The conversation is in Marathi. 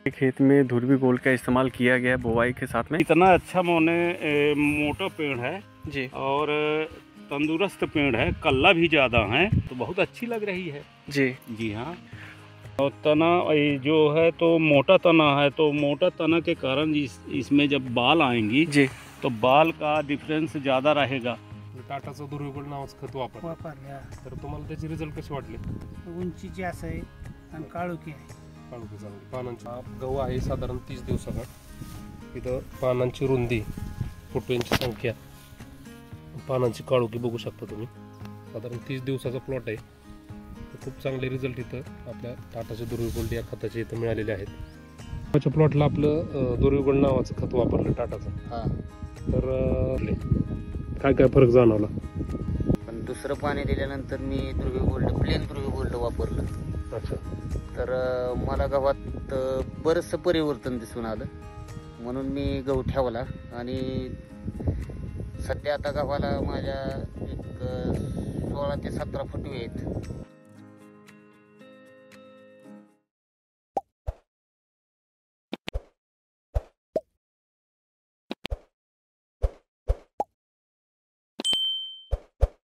खेत में ध्रुवी गोल्ड का इस्तेमाल किया गया है बुवाई के साथ में। इतना अच्छा मोटा पेड़ है जी और तंदुरुस्त पेड़ है, कल्ला भी ज़्यादा है, तो बहुत अच्छी लग रही है। जी जी हाँ। और तना ये जो है तो मोटा तना है, तो मोटा तना के कारण इसमें जब बाल आएंगी जी तो बाल का डिफरेंस ज़्यादा रहेगा। टाटाचं ध्रुवी गोल्ड नावाचं खत वापरल्या तर तुम्हाला त्याचे रिझल्ट कसे वाटले? उंची जास्त आहे आणि काळोखी आहे. काळोखी चांगली पानांची गहू आहे साधारण 30 दिवसाचा. इथं पानांची रुंदी, फुटव्यांची संख्या, पानांची काळोखी बघू शकता तुम्ही. साधारण 30 दिवसाचा प्लॉट आहे. खूप चांगले रिझल्ट इथं आपल्या टाटाचे ध्रुवी गोल्ड या खताचे इथं मिळालेले आहेत. टाटाच्या प्लॉटला आपलं ध्रुवी गोल्ड नावाचं खत वापरलं टाटाचं. तर काय काय फरक जाणवला? पण दुसरं पाणी दिल्यानंतर मी ध्रुवी गोल्ड प्लेन ध्रुवी गोल्ड वापरलं. अच्छा. तर मला गव्हात बरंचसं परिवर्तन दिसून आलं, म्हणून मी गहू ठेवला आणि सध्या आता गव्हाला माझ्या एक 16 ते 17 फुटवे आहेत.